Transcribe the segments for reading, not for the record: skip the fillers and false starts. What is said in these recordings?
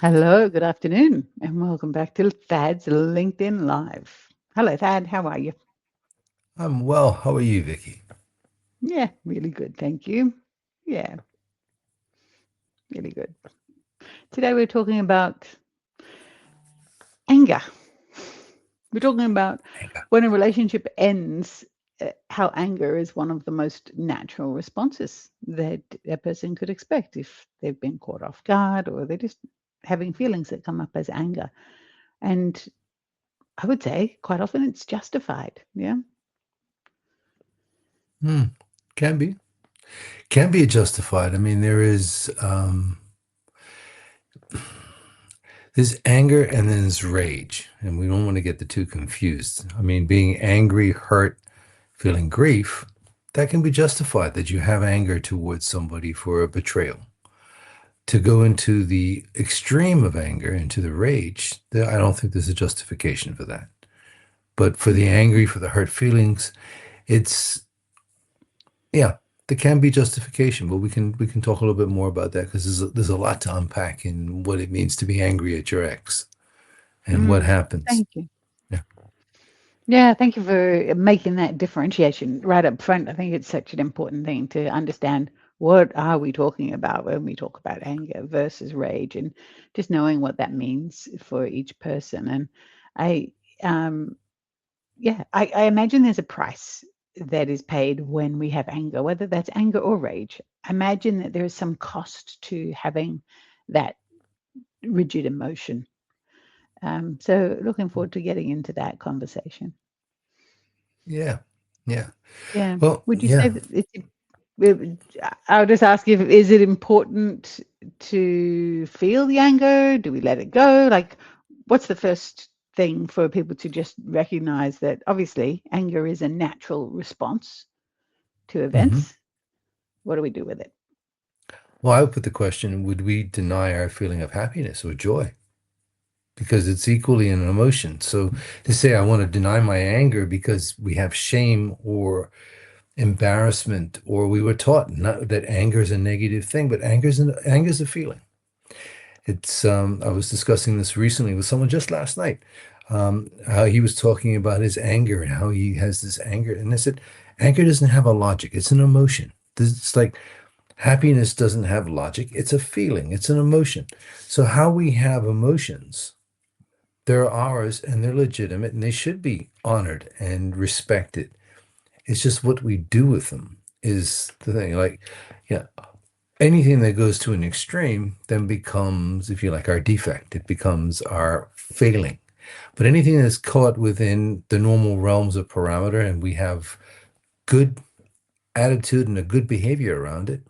Hello, good afternoon, and welcome back to Thad's LinkedIn Live. Hello, Thad. How are you? I'm well. How are you, Vicky? Yeah, really good. Thank you. Yeah, really good. Today we're talking about anger. We're talking about Anger. when a relationship ends, how anger is one of the most natural responses that a person could expect if they've been caught off guard or they're just having feelings that come up as anger. And I would say quite often it's justified. Yeah. Hmm. Can be. Can be justified. I mean, there's anger and then there's rage, and we don't want to get the two confused. I mean, being angry, hurt, feeling grief, that can be justified that you have anger towards somebody for a betrayal. To go into the extreme of anger, into the rage, I don't think there's a justification for that. But for the angry, for the hurt feelings, it's yeah, there can be justification, but we can talk a little bit more about that because there's a lot to unpack in what it means to be angry at your ex and what Mm, happens. thank you. Yeah. Yeah, thank you for making that differentiation right up front. I think it's such an important thing to understand what are we talking about when we talk about anger versus rage and just knowing what that means for each person. And I um yeah, I imagine there's a price that is paid when we have anger, whether that's anger or rage. I imagine that there is some cost to having that rigid emotion. So looking forward to getting into that conversation. Yeah. Yeah. Yeah. Well, Would you say yeah. that I'll just ask you, is it important to feel the anger? Do we let it go? Like, what's the first thing for people to just recognize that obviously anger is a natural response to Hmm. events? What do we do with it? Well, I would put the question, would we deny our feeling of happiness or joy? Because it's equally an emotion. So to say I want to deny my anger because we have shame or embarrassment, or we were taught not, that anger is a negative thing, but anger is a feeling. It's I was discussing this recently with someone just last night. How he was talking about his anger and how he has this anger, and I said, anger doesn't have a logic. It's an emotion. It's like happiness doesn't have logic. It's a feeling. It's an emotion. So how we have emotions, they're ours and they're legitimate and they should be honored and respected. It's just what we do with them is the thing. Like, yeah, anything that goes to an extreme then becomes, if you like, our defect. It becomes our failing. But anything that's caught within the normal realms of parameter and we have good attitude and a good behavior around it,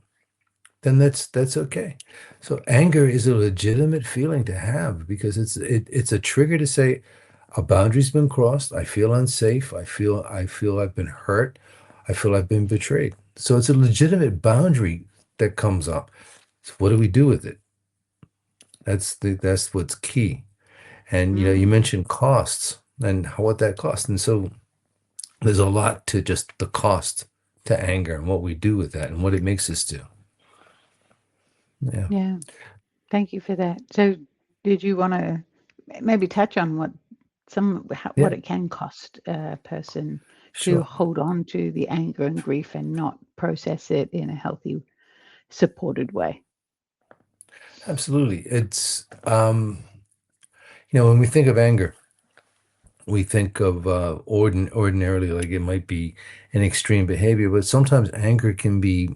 then that's okay. So anger is a legitimate feeling to have because it's a trigger to say a boundary's been crossed. I feel unsafe. I feel I've been hurt. I feel I've been betrayed. So it's a legitimate boundary that comes up. So what do we do with it? That's what's key. And you Mm, mentioned costs and what that costs. And so there's a lot to just the cost to anger and what we do with that and what it makes us do. Yeah. yeah. Thank you for that. So, did you want to maybe touch on what Yeah. it can cost a person to Sure. hold on to the anger and grief and not process it in a healthy, supported way? Absolutely. It's when we think of anger, we think of ordinarily like it might be an extreme behavior, but sometimes anger can be,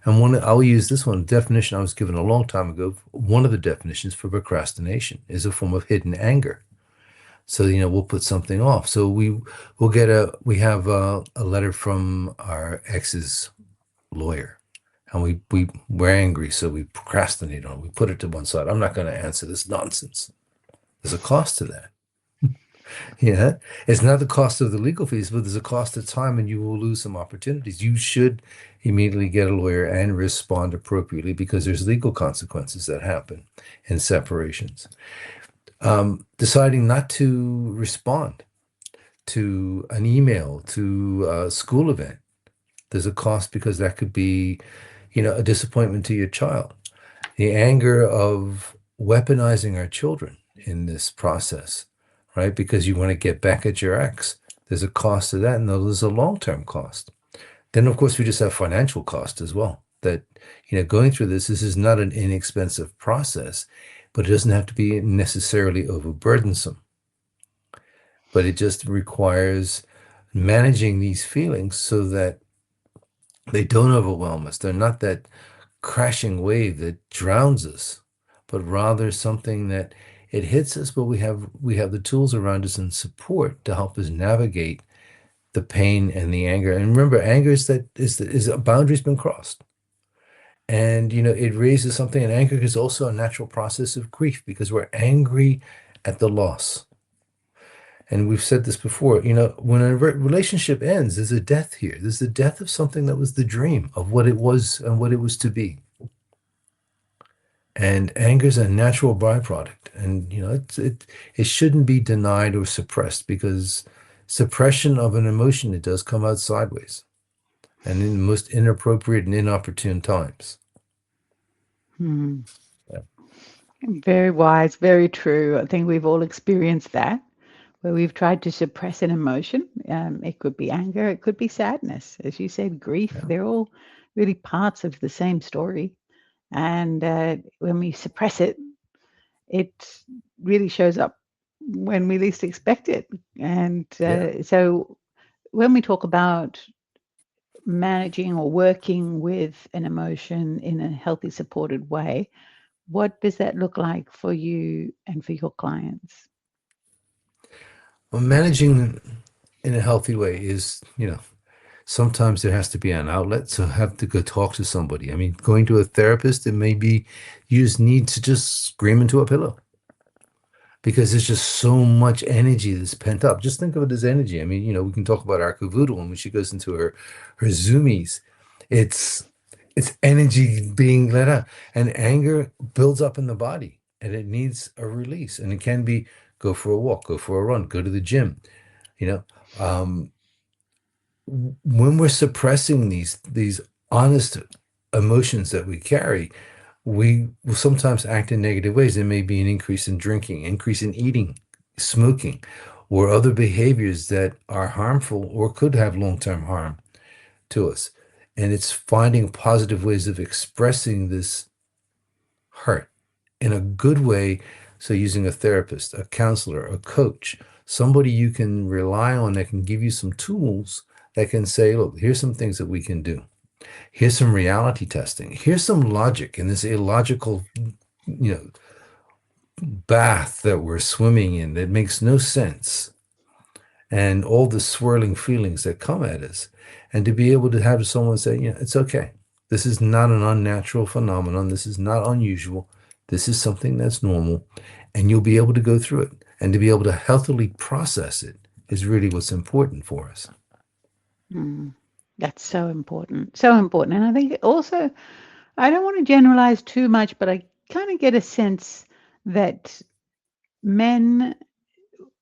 and I'll use this one definition I was given a long time ago. One of the definitions for procrastination is a form of hidden anger. So we'll put something off. So we have a letter from our ex's lawyer, and we're angry, so we procrastinate on it. We put it to one side. I'm not going to answer this nonsense. There's a cost to that. Yeah, it's not the cost of the legal fees, but there's a cost of time, and you will lose some opportunities. You should immediately get a lawyer and respond appropriately because there's legal consequences that happen in separations. Deciding not to respond to an email, to a school event, there's a cost because that could be, a disappointment to your child. The anger of weaponizing our children in this process, right? Because you want to get back at your ex. There's a cost to that, and there's a long-term cost. Then, of course, we just have financial cost as well. That, going through this is not an inexpensive process, but it doesn't have to be necessarily overburdensome. But it just requires managing these feelings so that they don't overwhelm us. They're not that crashing wave that drowns us, but rather something that it hits us, but we have the tools around us and support to help us navigate the pain and the anger. And remember, anger is a boundary's been crossed. And it raises something, and anger is also a natural process of grief because we're angry at the loss. And we've said this before, when a relationship ends, there's a death here. There's the death of something that was the dream of what it was and what it was to be. And anger is a natural byproduct. And, it shouldn't be denied or suppressed because suppression of an emotion, it does come out sideways and in the most inappropriate and inopportune times. Hmm. Yeah. Very wise, very true. I think we've all experienced that, where we've tried to suppress an emotion. It could be anger, it could be sadness, as you said, grief. Yeah. They're all really parts of the same story. And when we suppress it, it really shows up when we least expect it. And Yeah. so when we talk about managing or working with an emotion in a healthy, supported way, what does that look like for you and for your clients? Well, managing in a healthy way is, sometimes there has to be an outlet. So have to go talk to somebody. I mean, going to a therapist, it may be you just need to just scream into a pillow because there's just so much energy that's pent up. Just think of it as energy. I mean, we can talk about Arkuvudu when she goes into her zoomies. It's it's energy being let out, and anger builds up in the body, and it needs a release. And it can be go for a walk, go for a run, go to the gym. You know, um, when we're suppressing these honest emotions that we carry, we will sometimes act in negative ways. There may be an increase in drinking, increase in eating, smoking, or other behaviors that are harmful or could have long-term harm to us. And it's finding positive ways of expressing this hurt in a good way. So using a therapist, a counselor, a coach, somebody you can rely on that can give you some tools that can say, look, here's some things that we can do. Here's some reality testing. Here's some logic in this illogical, bath that we're swimming in that makes no sense. And all the swirling feelings that come at us. And to be able to have someone say, it's okay. This is not an unnatural phenomenon. This is not unusual. This is something that's normal. And you'll be able to go through it. And to be able to healthily process it is really what's important for us. Mm, that's so important. So important. And I think also, I don't want to generalize too much, but I kind of get a sense that men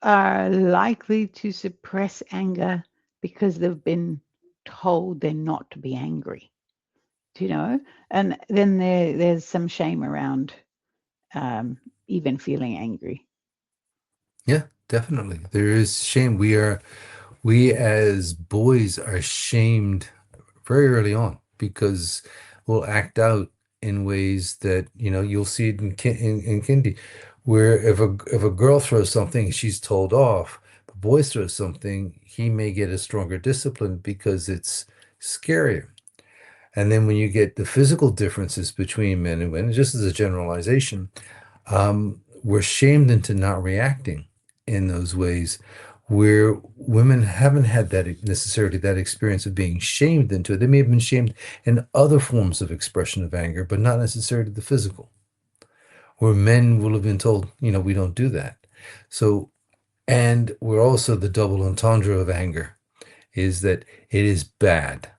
are likely to suppress anger because they've been told they're not to be angry, do you know? And then there's some shame around even feeling angry. Yeah, definitely. There is shame. We as boys are shamed very early on because we'll act out in ways that you'll see it in kindy, where if a girl throws something, she's told off. But boys throw something, he may get a stronger discipline because it's scarier. And then when you get the physical differences between men and women, just as a generalization, we're shamed into not reacting in those ways where women haven't had that necessarily that experience of being shamed into it. They may have been shamed in other forms of expression of anger, but not necessarily the physical, where men will have been told, we don't do that. So, and we're also the double entendre of anger is that it is bad.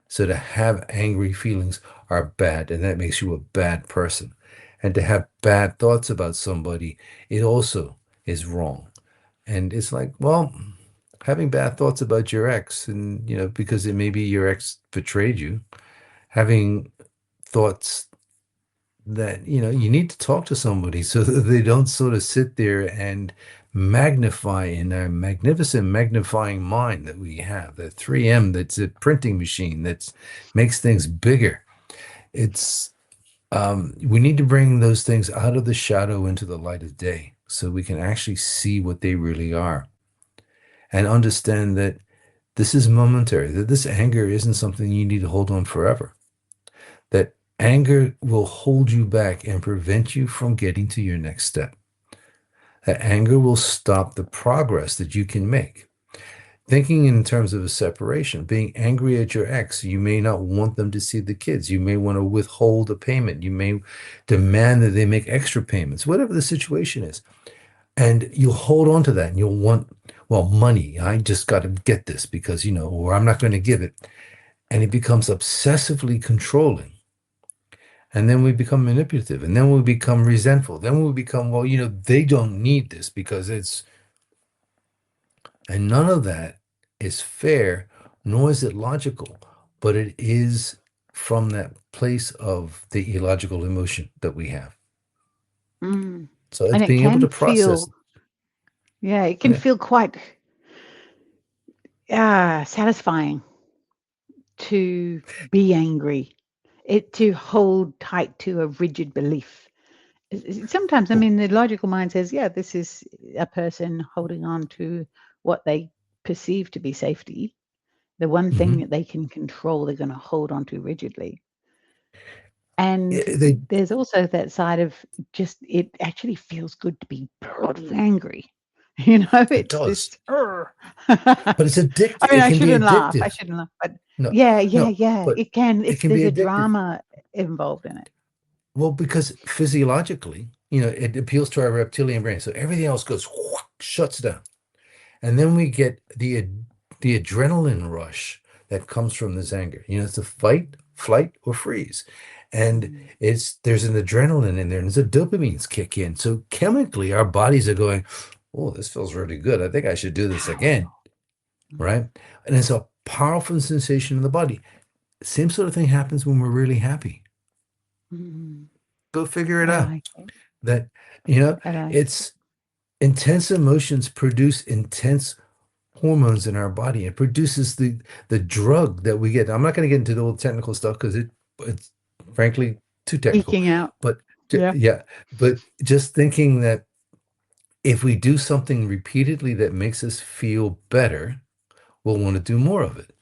So to have angry feelings are bad, and that makes you a bad person. And to have bad thoughts about somebody, it also is wrong. And it's like, well, having bad thoughts about your ex, and because it may be your ex betrayed you, having thoughts that you need to talk to somebody so that they don't sort of sit there and magnify in our magnificent magnifying mind that we have, that 3M that's a printing machine that makes things bigger. It's we need to bring those things out of the shadow into the light of day so we can actually see what they really are and understand that this is momentary, that this anger isn't something you need to hold on forever, that anger will hold you back and prevent you from getting to your next step. That anger will stop the progress that you can make. Thinking in terms of a separation, being angry at your ex, you may not want them to see the kids. You may want to withhold a payment. You may demand that they make extra payments, whatever the situation is. And you'll hold on to that and you'll want, well, money. I just got to get this because, or I'm not going to give it. And it becomes obsessively controlling. And then we become manipulative, and then we become resentful. Then we become, well, they don't need this because and none of that is fair, nor is it logical, but it is from that place of the illogical emotion that we have. Mm. So it's And it being able can to process. feel, yeah, it can Yeah, feel quite satisfying to be angry, it to hold tight to a rigid belief. Sometimes, I well, mean, the logical mind says, yeah, this is a person holding on to what they perceive to be safety, the one thing mhm. that they can control, they're going to hold on to rigidly. And They there's also that side of just it actually feels good to be bloody angry. You know, it it's does, this. "Urgh." but it's I addictive. mean, It I can be shouldn't laugh. I addictive. shouldn't laugh, but No, yeah, yeah, no, yeah. but It can. it It's can be there's a addictive. drama involved in it. Well, because physiologically, it appeals to our reptilian brain, so everything else goes whoosh, shuts down. And then we get the adrenaline rush that comes from this anger. It's a fight, flight, or freeze. And Mm. there's an adrenaline in there, and there's a dopamines kick in. So chemically, our bodies are going, oh, this feels really good. I think I should do this again. Powerful. Mm. Right. And it's a powerful sensation in the body. Same sort of thing happens when we're really happy. Mm. Go figure it I out. like it. That, you know, I like it. it's intense emotions produce intense hormones in our body. It produces the drug that we get. I'm not going to get into the old technical stuff because it's frankly too technical. Geeking out. But Yeah. yeah, but just thinking that if we do something repeatedly that makes us feel better, we'll want to do more of it.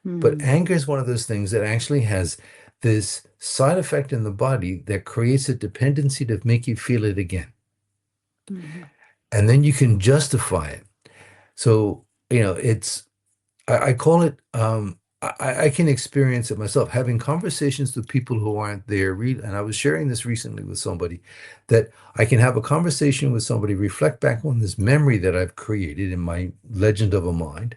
But Mm. anger is one of those things that actually has this side effect in the body that creates a dependency to make you feel it again. Mm. And then you can justify it. So, it's I call it I can experience it myself having conversations with people who aren't there. And I was sharing this recently with somebody that I can have a conversation with somebody, reflect back on this memory that I've created in my legend of a mind,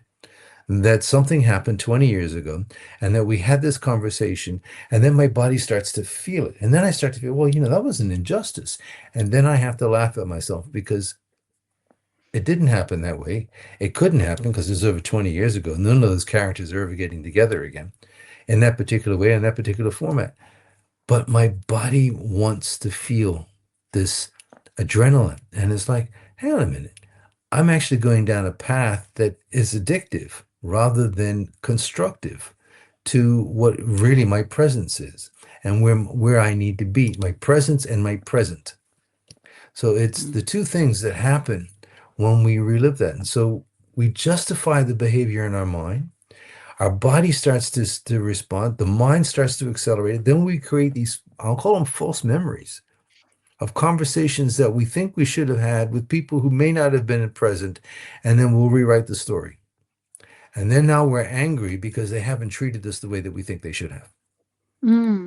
that something happened 20 years ago and that we had this conversation, and then my body starts to feel it. And then I start to feel, well, that was an injustice. And then I have to laugh at myself because it didn't happen that way. It couldn't happen because it was over 20 years ago. None of those characters are ever getting together again in that particular way, in that particular format. But my body wants to feel this adrenaline. And it's like, hang on a minute. I'm actually going down a path that is addictive rather than constructive to what really my presence is and where I need to be, my presence and my present. So it's Mm. the two things that happen when we relive that. And so we justify the behavior in our mind. Our body starts to respond. The mind starts to accelerate. Then we create these, I'll call them false memories of conversations that we think we should have had with people who may not have been present. And then we'll rewrite the story. And then now we're angry because they haven't treated us the way that we think they should have.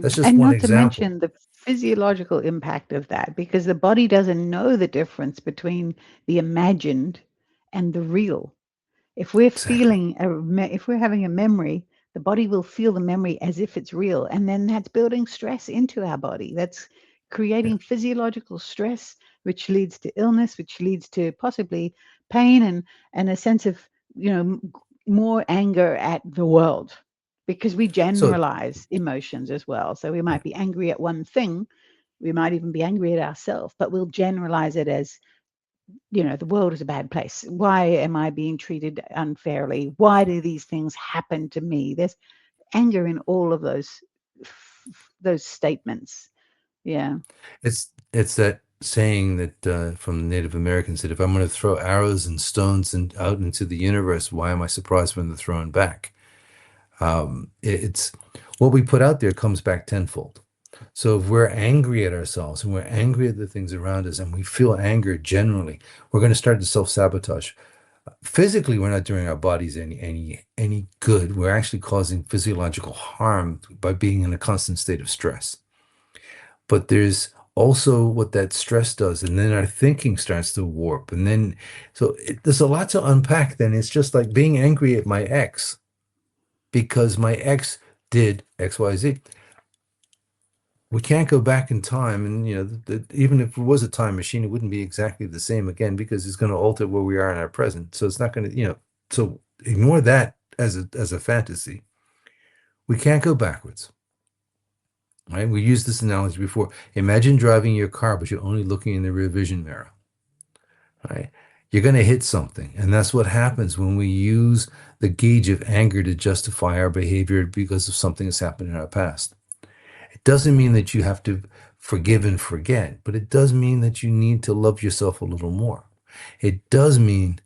That's Mm. just And one not to example. mention the physiological impact of that, because the body doesn't know the difference between the imagined and the real. If we're Exactly. feeling if we're having a memory, the body will feel the memory as if it's real, and then that's building stress into our body. That's Yeah. creating physiological stress, which leads to illness, which leads to possibly pain and a sense of more anger at the world, because we So generalize emotions as well. So we yeah. might be angry at one thing, We might even be angry at ourselves, but we'll generalize it as, the world is a bad place. Why am I being treated unfairly? Why do these things happen to me? There's anger in all of those statements. Yeah. It's that saying that from Native Americans that if I'm going to throw arrows and stones and out into the universe, why am I surprised when they're thrown back? It's what we put out there comes back tenfold. So if we're angry at ourselves and we're angry at the things around us and we feel anger generally, we're going to start to self-sabotage. Physically, we're not doing our bodies any good. We're actually causing physiological harm by being in a constant state of stress. But there's also what that stress does, and then our thinking starts to warp. And then, there's a lot to unpack. Then it's just like being angry at my ex because my ex did XYZ. We can't go back in time, and even if it was a time machine, it wouldn't be exactly the same again because it's going to alter where we are in our present. So it's not going to, so ignore that as a fantasy. We can't go backwards, right? We used this analogy before. Imagine driving your car, but you're only looking in the rear vision mirror, right? You're going to hit something, and that's what happens when we use the gauge of anger to justify our behavior because of something that's happened in our past. It doesn't mean that you have to forgive and forget, but it does mean that you need to love yourself a little more. It does mean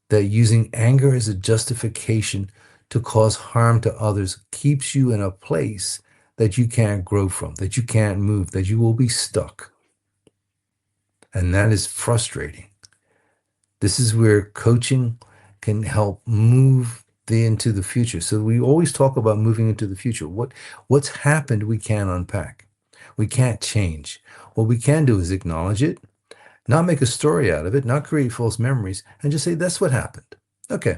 that using anger as a justification to cause harm to others keeps you in a place that you can't grow from, that you can't move, that you will be stuck. And that is frustrating. This is where coaching can help move into the future. So we always talk about moving into the future. What's happened we can't unpack. We can't change. What we can do is acknowledge it, not make a story out of it, not create false memories, and just say that's what happened. Okay.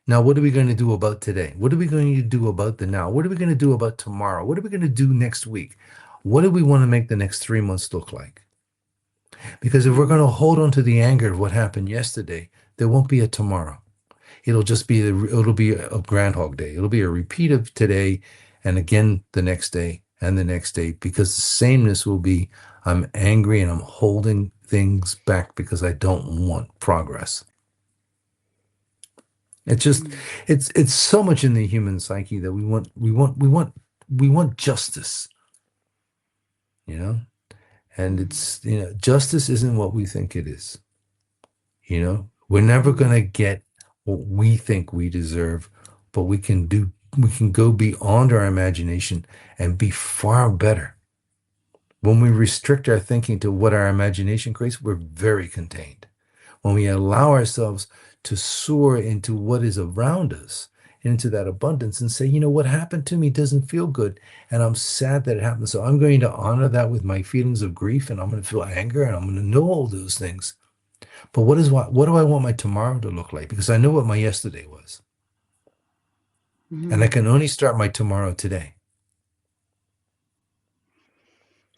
Now, what are we going to do about today? What are we going to do about the now? What are we going to do about tomorrow? What are we going to do next week? What do we want to make the next 3 months look like? Because if we're going to hold on to the anger of what happened yesterday, there won't be a tomorrow. It'll be a Groundhog Day. It'll be a repeat of today, and again the next day and the next day, because the sameness will be I'm angry and I'm holding things back because I don't want progress. It's just it's so much in the human psyche that we want justice, you know, and it's justice isn't what we think it is. We're never going to get what we think we deserve, but we can go beyond our imagination and be far better. When we restrict our thinking to what our imagination creates, we're very contained. When we allow ourselves to soar into what is around us, into that abundance, and say, what happened to me doesn't feel good, and I'm sad that it happened. So I'm going to honor that with my feelings of grief, and I'm going to feel anger, and I'm going to know all those things. But what do I want my tomorrow to look like? Because I know what my yesterday was. And I can only start my tomorrow today.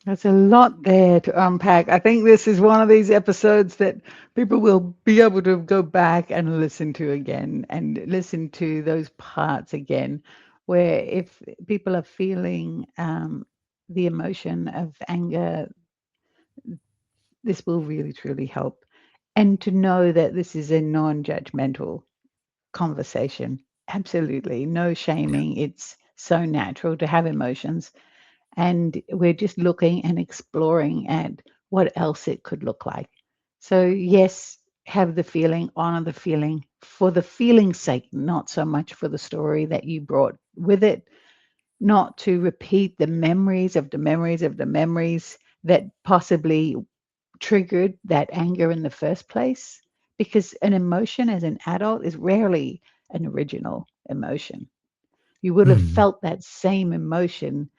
That's a lot there to unpack. I think this is one of these episodes that people will be able to go back and listen to again and listen to those parts again, where if people are feeling the emotion of anger, this will really truly help. And to know that this is a non judgmental conversation. Absolutely. No Yeah. shaming. It's so natural to have emotions. And we're just looking and exploring at what else it could look like. So, yes, have the feeling, honor the feeling for the feeling's sake, not so much for the story that you brought with it, not to repeat the memories of the memories of the memories that possibly triggered that anger in the first place. Because an emotion as an adult is rarely an original emotion. You would have Mm. felt that same emotion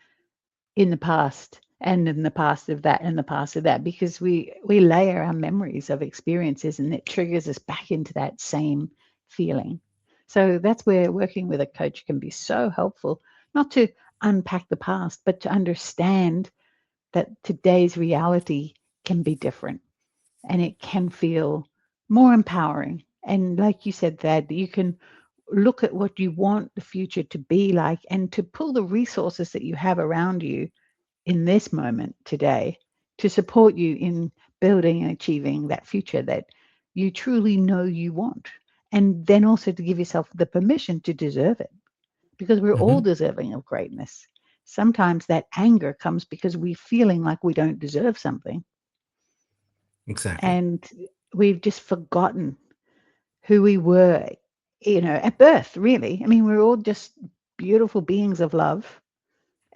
in the past and in the past of that and the past of that because we layer our memories of experiences and it triggers us back into that same feeling. So that's where working with a coach can be so helpful, not to unpack the past but to understand that today's reality can be different and it can feel more empowering. And like you said, Thad, you can look at what you want the future to be like and to pull the resources that you have around you in this moment today to support you in building and achieving that future that you truly know you want. And then also to give yourself the permission to deserve it because we're all Hmm. deserving of greatness. Sometimes that anger comes because we're feeling like we don't deserve something Exactly. and we've just forgotten who we were, at birth, really. I mean, we're all just beautiful beings of love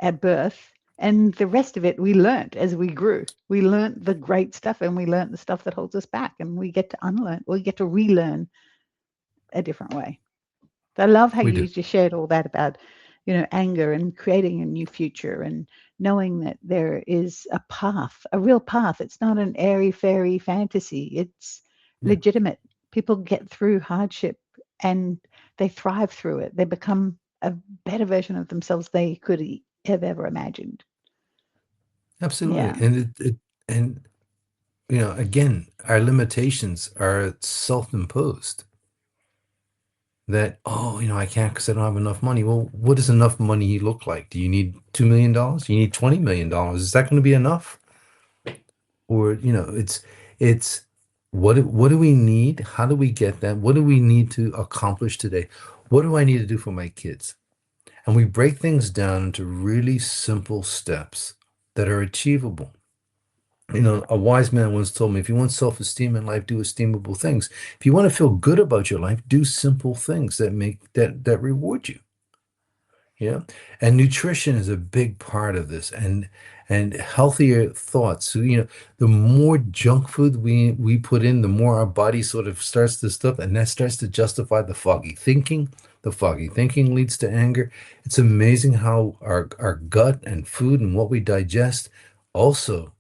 at birth. And the rest of it we learnt as we grew. We learnt the great stuff and we learnt the stuff that holds us back. And we get to unlearn, we get to relearn a different way. So I love how We you do. just shared all that about, anger and creating a new future and knowing that there is a path, a real path. It's not an airy fairy fantasy. It's Yeah, legitimate. People get through hardship and they thrive through it. They become a better version of themselves they could have ever imagined. absolutely. Yeah. And again, our limitations are self-imposed. That, oh, I can't because I don't have enough money. Well, what does enough money look like? Do you need $2 million? You need $20 million. Is that going to be enough? Or, it's what do we need? How do we get that? What do we need to accomplish today? What do I need to do for my kids? And we break things down into really simple steps that are achievable. A wise man once told me, if you want self-esteem in life, do esteemable things. If you want to feel good about your life, do simple things that reward you. Yeah. And nutrition is a big part of this, and healthier thoughts. So, the more junk food we put in, the more our body sort of starts to stuff, and that starts to justify the foggy thinking. The foggy thinking leads to anger. It's amazing how our gut and food and what we digest also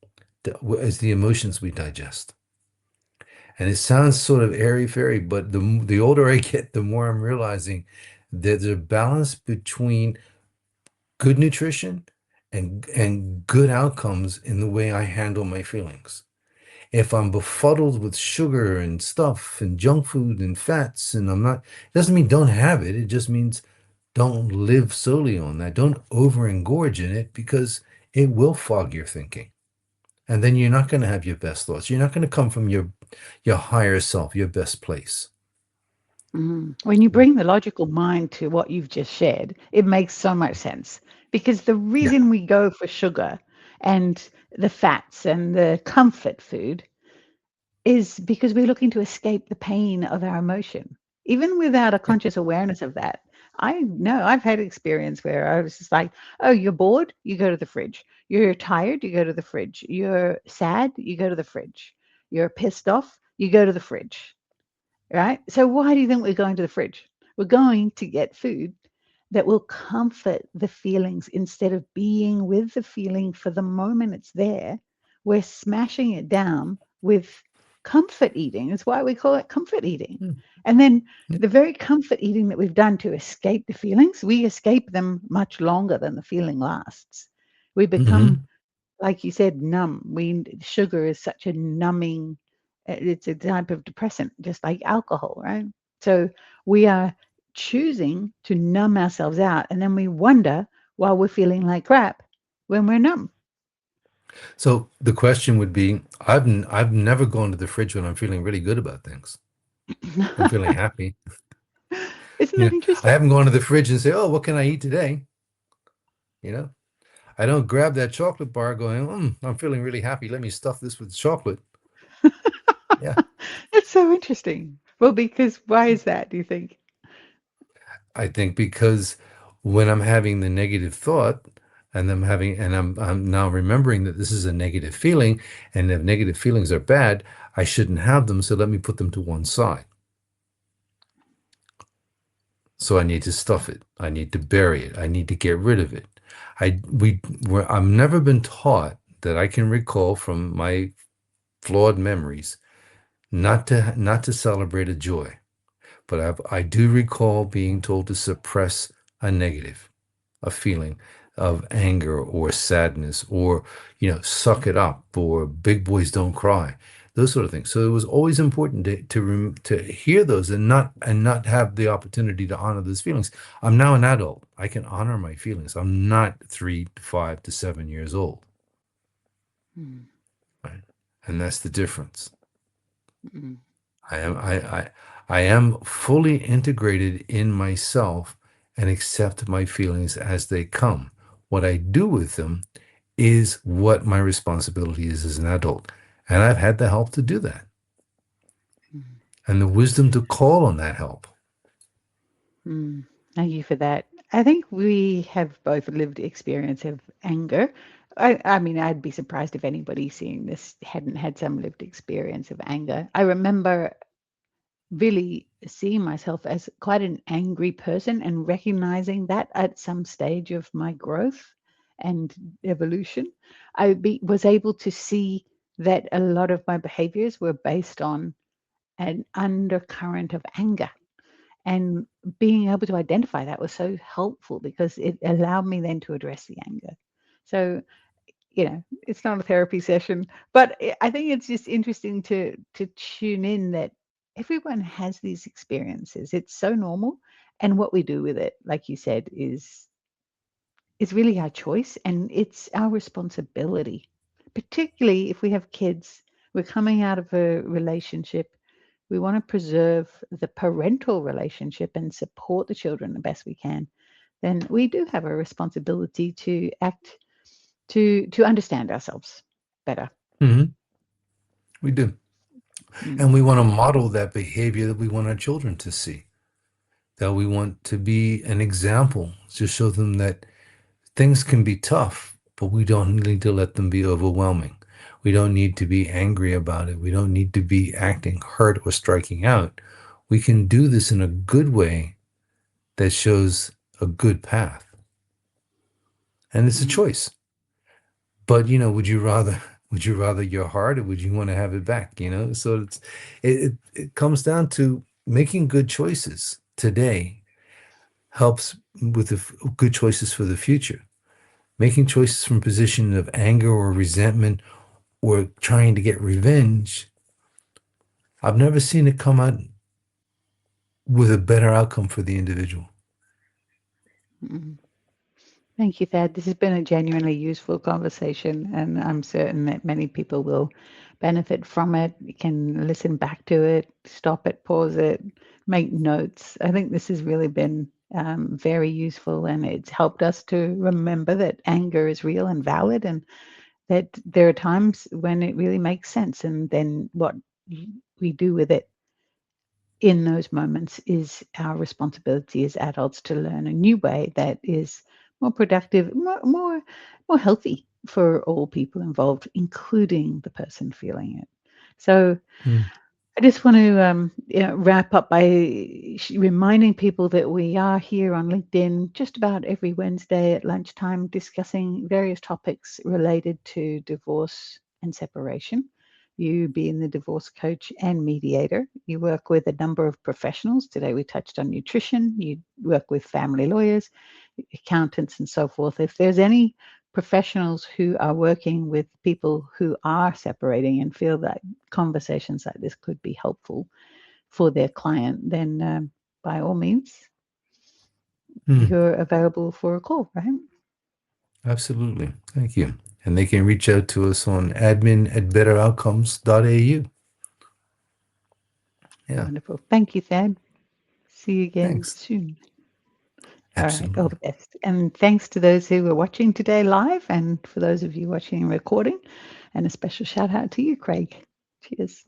is the emotions we digest. And it sounds sort of airy-fairy, but the older I get, the more I'm realizing that there's a balance between good nutrition and good outcomes in the way I handle my feelings. If I'm befuddled with sugar and stuff and junk food and fats, and I'm not, it doesn't mean don't have it. It just means don't live solely on that. Don't overengorge in it because it will fog your thinking. And then you're not going to have your best thoughts. You're not going to come from your higher self, your best place. Mhm. When you bring the logical mind to what you've just shared, it makes so much sense. Because the Yeah. reason we go for sugar and the fats and the comfort food is because we're looking to escape the pain of our emotion, even without a Yeah. conscious awareness of that. I know I've had experience where I was just like, oh, you're bored, you go to the fridge. You're tired, you go to the fridge. You're sad, you go to the fridge. You're pissed off, you go to the fridge, right? So why do you think we're going to the fridge? We're going to get food that will comfort the feelings instead of being with the feeling for the moment it's there. We're smashing it down with comfort eating. That's why we call it comfort eating. Mm. And then Yeah. the very comfort eating that we've done to escape the feelings, we escape them much longer than the feeling lasts. We become, Hmm. like you said, numb. Sugar is such a numbing, it's a type of depressant, just like alcohol, right? So we are choosing to numb ourselves out, and then we wonder why we're feeling like crap when we're numb. So the question would be, I've never gone to the fridge when I'm feeling really good about things. I'm feeling happy. Isn't that I interesting? haven't gone to the fridge and say, "Oh, what can I eat today?" You know, I don't grab that chocolate bar going, I'm feeling really happy. Let me stuff this with chocolate. Yeah. That's so interesting. Well, because why is that, do you think? I think because when I'm having the negative thought and I'm now remembering that this is a negative feeling, and if negative feelings are bad, I shouldn't have them. So let me put them to one side. So I need to stuff it. I need to bury it. I need to get rid of it. I've never been taught that I can recall from my flawed memories not to celebrate a joy. But I do recall being told to suppress a negative, a feeling of anger or sadness, or suck it up, or big boys don't cry. those sort of things. So it was always important to hear those and not have the opportunity to honor those feelings. I'm now an adult. I can honor my feelings. I'm not 3 to 5 to 7 years old, Mm, right? And that's the difference. mm, I am I am fully integrated in myself and accept my feelings as they come. What I do with them is what my responsibility is as an adult. And I've had the help to do that mm, and the wisdom to call on that help. mm. Thank you for that. I think we have both lived experience of anger. I mean, I'd be surprised if anybody seeing this hadn't had some lived experience of anger. I remember really seeing myself as quite an angry person and recognizing that at some stage of my growth and evolution, was able to see that a lot of my behaviors were based on an undercurrent of anger. And being able to identify that was so helpful because it allowed me then to address the anger. So, it's not a therapy session, but I think it's just interesting to tune in that everyone has these experiences. It's so normal, and what we do with it, like you said, is really our choice, and it's our responsibility. Particularly if we have kids, we're coming out of a relationship. We want to preserve the parental relationship and support the children the best we can. Then we do have a responsibility to act to understand ourselves better. Hmm. We do. Mm, And we want to model that behavior that we want our children to see, that we want to be an example to show them that things can be tough, but we don't need to let them be overwhelming. We don't need to be angry about it. We don't need to be acting hurt or striking out. We can do this in a good way that shows a good path. And it's a mm, choice. But would you rather your heart or would you want to have it back? So it comes down to making good choices today helps with the good choices for the future. Making choices from a position of anger or resentment or trying to get revenge, I've never seen it come out with a better outcome for the individual. mm. Thank you, Thad. This has been a genuinely useful conversation, and I'm certain that many people will benefit from it. You can listen back to it, stop it, pause it, make notes. I think this has really been very useful, and it's helped us to remember that anger is real and valid, and that there are times when it really makes sense, and then what we do with it in those moments is our responsibility as adults to learn a new way that is more productive, more healthy for all people involved, including the person feeling it. So Mm. I just want to wrap up by reminding people that we are here on LinkedIn just about every Wednesday at lunchtime discussing various topics related to divorce and separation. You being the divorce coach and mediator, you work with a number of professionals. Today we touched on nutrition. You work with family lawyers, accountants, and so forth. If there's any professionals who are working with people who are separating and feel that conversations like this could be helpful for their client, then by all means, Mm. you're available for a call, right? Absolutely. Thank you. And they can reach out to us on admin@betteroutcomes.au. Yeah. Wonderful. Thank you, Thad. See you again Thanks. soon. All right, all Absolutely. the best. And thanks to those who were watching today live, and for those of you watching recording, and a special shout out to you, Craig. Cheers.